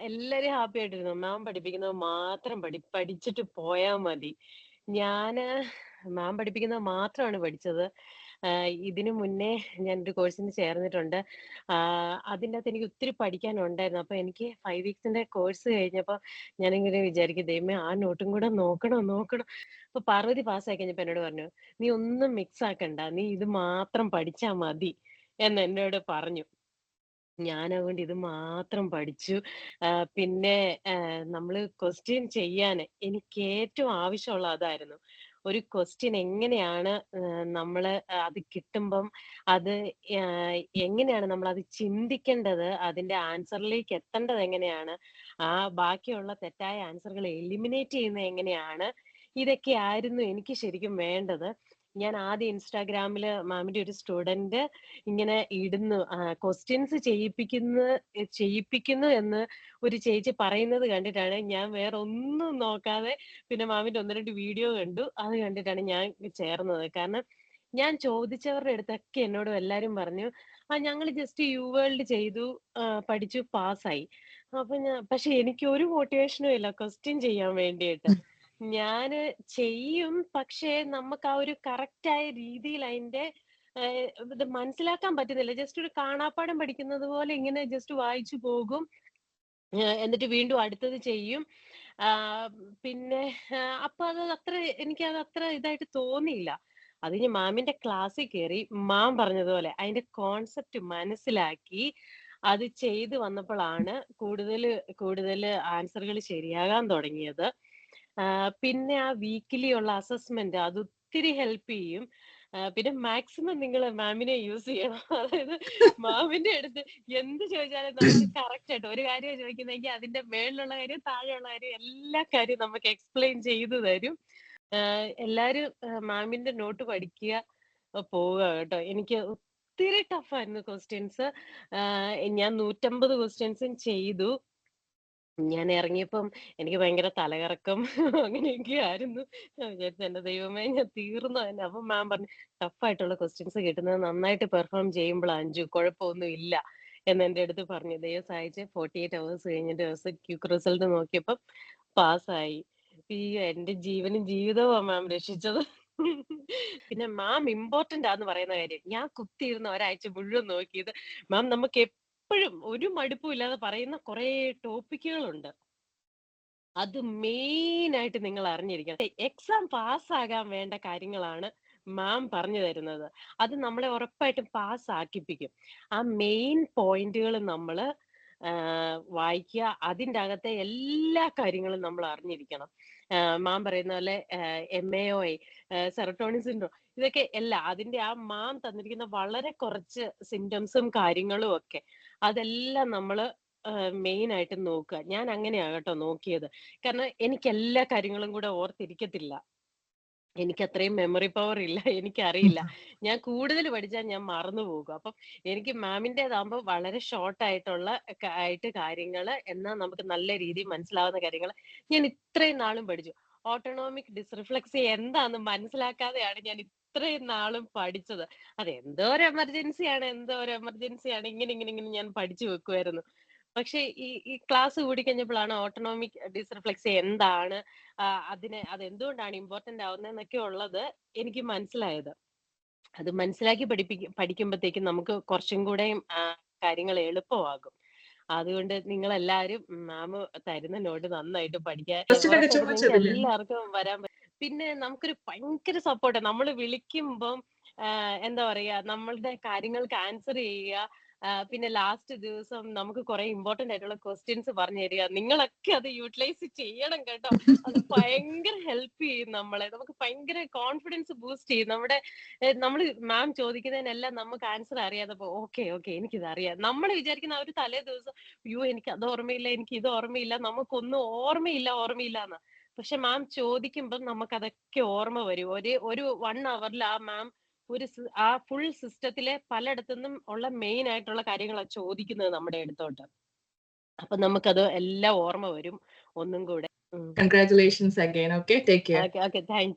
എല്ലാരും ഹാപ്പി ആയിട്ടിരുന്നു. മാം പഠിപ്പിക്കുന്നത് മാത്രം പഠിച്ചിട്ട് പോയാ മതി. ഞാന് മാം പഠിപ്പിക്കുന്നത് മാത്രമാണ് പഠിച്ചത്. ഇതിനു മുന്നേ ഞാനൊരു കോഴ്സിന് ചേർന്നിട്ടുണ്ട്. അതിന്റകത്ത് എനിക്ക് ഒത്തിരി പഠിക്കാനുണ്ടായിരുന്നു. അപ്പൊ എനിക്ക് 5 വീക്സിന്റെ കോഴ്സ് കഴിഞ്ഞപ്പോ ഞാനിങ്ങനെ വിചാരിക്കും, ദൈവമേ ആ നോട്ടും കൂടെ നോക്കണം. അപ്പൊ പാർവതി പാസ്സായി കഴിഞ്ഞപ്പോ എന്നോട് പറഞ്ഞു, "നീ ഒന്നും മിക്സ് ആക്കണ്ട. നീ ഇത് മാത്രം പഠിച്ചാ മതി" എന്ന് എന്നോട് പറഞ്ഞു. ഞാനതുകൊണ്ട് ഇത് മാത്രം പഠിച്ചു. പിന്നെ നമ്മള് ക്വസ്റ്റ്യൻ ചെയ്യാന് എനിക്ക് ഏറ്റവും ആവശ്യമുള്ള അതായിരുന്നു. ഒരു ക്വസ്റ്റ്യൻ എങ്ങനെയാണ് നമ്മള് അത് കിട്ടുമ്പം അത് എങ്ങനെയാണ് നമ്മളത് ചിന്തിക്കേണ്ടത്, അതിന്റെ ആൻസറിലേക്ക് എത്തേണ്ടത് എങ്ങനെയാണ്, ബാക്കിയുള്ള തെറ്റായ ആൻസറുകൾ എലിമിനേറ്റ് ചെയ്യുന്നത് എങ്ങനെയാണ്, ഇതൊക്കെയായിരുന്നു എനിക്ക് ശരിക്കും വേണ്ടത്. ഞാൻ ആദ്യം ഇൻസ്റ്റാഗ്രാമില് മാമിന്റെ ഒരു സ്റ്റുഡന്റ് ഇങ്ങനെ ഇടുന്നു. ക്വസ്റ്റ്യൻസ് ചെയ്യിപ്പിക്കുന്നു എന്ന് ഒരു ചേച്ചി പറയുന്നത് കണ്ടിട്ടാണ് ഞാൻ വേറെ ഒന്നും നോക്കാതെ പിന്നെ മാമിന്റെ 1, 2 വീഡിയോ കണ്ടു. അത് കണ്ടിട്ടാണ് ഞാൻ ചേർന്നത്. കാരണം ഞാൻ ചോദിച്ചവരുടെ അടുത്തൊക്കെ എന്നോട് എല്ലാരും പറഞ്ഞു, ഞങ്ങള് ജസ്റ്റ് യുവേൾഡ് ചെയ്തു, പഠിച്ചു പാസ്സായി. പക്ഷെ എനിക്ക് ഒരു മോട്ടിവേഷനും ഇല്ല ക്വസ്റ്റ്യൻ ചെയ്യാൻ വേണ്ടിയിട്ട്. ഞാന് ചെയ്യും. പക്ഷേ നമുക്ക് ആ ഒരു കറക്റ്റായ രീതിയിൽ അതിന്റെ ഇത് മനസ്സിലാക്കാൻ പറ്റുന്നില്ല. ജസ്റ്റ് ഒരു കാണാപ്പാഠം പഠിക്കുന്നത് പോലെ ഇങ്ങനെ ജസ്റ്റ് വായിച്ചു പോകും. എന്നിട്ട് വീണ്ടും അടുത്തത് ചെയ്യും. ആഹ് പിന്നെ അപ്പൊ എനിക്കത് അത്ര ഇതായിട്ട് തോന്നിയില്ല. അത് കഴിഞ്ഞ് മാമിന്റെ ക്ലാസ്സിൽ കേറി മാം പറഞ്ഞതുപോലെ അതിന്റെ കോൺസെപ്റ്റ് മനസ്സിലാക്കി അത് ചെയ്ത് വന്നപ്പോഴാണ് കൂടുതല് ആൻസറുകൾ ശരിയാകാൻ തുടങ്ങിയത്. പിന്നെ ആ വീക്കിലി ഉള്ള അസസ്മെന്റ് അത് ഒത്തിരി ഹെൽപ്പ് ചെയ്യും. പിന്നെ മാക്സിമം നിങ്ങള് മാമിനെ യൂസ് ചെയ്യണം. അതായത് മാമിന്റെ അടുത്ത് എന്ത് ചോദിച്ചാലും നമുക്ക് കറക്റ്റ് ആയിട്ട് ഒരു കാര്യം ചോദിക്കുന്നെങ്കിൽ അതിന്റെ മേളിലുള്ള കാര്യം, താഴെയുള്ള കാര്യം, എല്ലാ കാര്യവും നമുക്ക് എക്സ്പ്ലെയിൻ ചെയ്തു തരും. എല്ലാരും മാമിന്റെ നോട്ട് പഠിക്കുക, പോവുക കേട്ടോ. എനിക്ക് ഒത്തിരി ടഫായിരുന്നു ക്വസ്റ്റ്യൻസ്. ഞാൻ 150 ക്വസ്റ്റ്യൻസും ചെയ്തു. ഞാൻ ഇറങ്ങിയപ്പം എനിക്ക് ഭയങ്കര തലകറക്കം അങ്ങനെയൊക്കെ ആയിരുന്നു. ഞാൻ വിചാരിച്ചു എന്റെ ദൈവമേ ഞാൻ തീർന്നു തന്നെ. അപ്പം മാം പറഞ്ഞു, ടഫ് ആയിട്ടുള്ള ക്വസ്റ്റ്യൻസ് കിട്ടുന്നത് നന്നായിട്ട് പെർഫോം ചെയ്യുമ്പോഴാ അഞ്ജു, കുഴപ്പമൊന്നും ഇല്ല എന്ന് എന്റെ അടുത്ത് പറഞ്ഞു. ദൈവം സഹായിച്ച് 48 അവേഴ്സ് കഴിഞ്ഞിട്ട് ക്യൂക്ക് റിസൾട്ട് നോക്കിയപ്പം പാസ്സായി. അയ്യോ എന്റെ ജീവനും ജീവിതവുമാണ് മാം രക്ഷിച്ചത്. പിന്നെ മാം ഇമ്പോർട്ടന്റ് ആന്ന് പറയുന്ന കാര്യം ഞാൻ കുത്തിയിരുന്ന ഒരാഴ്ച മുഴുവൻ നോക്കിയത്, മാം നമുക്ക് എപ്പോഴും ഒരു മടുപ്പും ഇല്ലാതെ പറയുന്ന കുറെ ടോപ്പിക്കുകളുണ്ട്. അത് മെയിൻ ആയിട്ട് നിങ്ങൾ അറിഞ്ഞിരിക്കണം. എക്സാം പാസ്സാകാൻ വേണ്ട കാര്യങ്ങളാണ് മാം പറഞ്ഞു തരുന്നത്. അത് നമ്മളെ ഉറപ്പായിട്ടും പാസ് ആക്കിപ്പിക്കും. ആ മെയിൻ പോയിന്റുകൾ നമ്മള് വായിക്കുക. അതിൻ്റെ അകത്തെ എല്ലാ കാര്യങ്ങളും നമ്മൾ അറിഞ്ഞിരിക്കണം. മാം പറയുന്ന പോലെ MAOI, സെറട്ടോണിൻ സിൻഡ്രോം, ഇതൊക്കെ അതിന്റെ ആ മാം തന്നിരിക്കുന്ന വളരെ കുറച്ച് സിംറ്റംസും കാര്യങ്ങളും ഒക്കെ അതെല്ലാം നമ്മള് മെയിൻ ആയിട്ട് നോക്കുക. ഞാൻ അങ്ങനെയാ കേട്ടോ നോക്കിയത്. കാരണം എനിക്ക് എല്ലാ കാര്യങ്ങളും കൂടെ ഓർത്തിരിക്കത്തില്ല. എനിക്ക് അത്രയും മെമ്മറി പവർ ഇല്ല. എനിക്കറിയില്ല. ഞാൻ കൂടുതൽ പഠിച്ചാൽ ഞാൻ മറന്നു പോകും. അപ്പം എനിക്ക് മാമിന്റേതാകുമ്പോ വളരെ ഷോർട്ട് ആയിട്ട് കാര്യങ്ങള് എന്നാ നമുക്ക് നല്ല രീതിയിൽ മനസ്സിലാവുന്ന കാര്യങ്ങള് ഞാൻ ഇത്രയും നാളും പഠിച്ചു. ഓട്ടോണോമിക് ഡിസ്റിഫ്ലക്സി എന്താന്ന് മനസ്സിലാക്കാതെയാണ് ഞാൻ ഇത്രയും നാളും പഠിച്ചത്. എന്തോ ഒരു എമർജൻസിയാണ് ഇങ്ങനെ ഞാൻ പഠിച്ചു വെക്കുമായിരുന്നു. പക്ഷെ ഈ ക്ലാസ് കൂടിക്കഴിഞ്ഞപ്പോഴാണ് ഓട്ടോണോമിക് ഡിസ്റിഫ്ലക്സി എന്താണ്, അതെന്തുകൊണ്ടാണ് ഇമ്പോർട്ടന്റ് ആവുന്നതെന്നൊക്കെ ഉള്ളത് എനിക്ക് മനസ്സിലായത്. അത് മനസ്സിലാക്കി പഠിക്കുമ്പോഴത്തേക്കും നമുക്ക് കുറച്ചും കൂടെയും കാര്യങ്ങൾ എളുപ്പമാകും. അതുകൊണ്ട് നിങ്ങളെല്ലാരും മാം തരുന്ന നോട്ട് നന്നായിട്ട് പഠിക്കാൻ. ക്വസ്റ്റ്യൻ ഒക്കെ ഉറപ്പായിട്ടും നിങ്ങൾക്ക് ചോദിച്ചതില്ലേ? എല്ലാവർക്കും വരാൻ പിന്നെ നമുക്കൊരു ഭയങ്കര സപ്പോർട്ട്. നമ്മൾ വിളിക്കുമ്പം എന്താ പറയാ, നമ്മളുടെ കാര്യങ്ങൾക്ക് ആൻസർ ചെയ്യുക. പിന്നെ ലാസ്റ്റ് ദിവസം നമുക്ക് കുറെ ഇമ്പോർട്ടന്റ് ആയിട്ടുള്ള ക്വസ്റ്റ്യൻസ് പറഞ്ഞു തരിക. നിങ്ങളൊക്കെ അത് യൂട്ടിലൈസ് ചെയ്യണം കേട്ടോ. അത് ഭയങ്കര ഹെൽപ്പ് ചെയ്യും നമ്മളെ. നമുക്ക് ഭയങ്കര കോൺഫിഡൻസ് ബൂസ്റ്റ് ചെയ്യും. നമ്മൾ മാം ചോദിക്കുന്നതിനെല്ലാം നമുക്ക് ആൻസർ അറിയാതെ ഓക്കെ എനിക്കിത് അറിയാം. നമ്മൾ വിചാരിക്കുന്ന ആ ഒരു തലേ ദിവസം, അയ്യോ എനിക്ക് അത് ഓർമ്മയില്ല, എനിക്ക് ഇത് ഓർമ്മയില്ല, നമുക്കൊന്നും ഓർമ്മയില്ല എന്ന്. പക്ഷെ മാം ചോദിക്കുമ്പം നമുക്ക് അതൊക്കെ ഓർമ്മ വരും. ഒരു 1 അവറിൽ ആ മാം ആ ഫുൾ സിസ്റ്റത്തിലെ പലയിടത്തുനിന്നും ഉള്ള മെയിൻ ആയിട്ടുള്ള കാര്യങ്ങളാണ് ചോദിക്കുന്നത് നമ്മുടെ അടുത്തോട്ട്. അപ്പൊ നമുക്കത് എല്ലാം ഓർമ്മ വരും ഒന്നും കൂടെ. Congratulations again. Okay, take care. Okay thank you.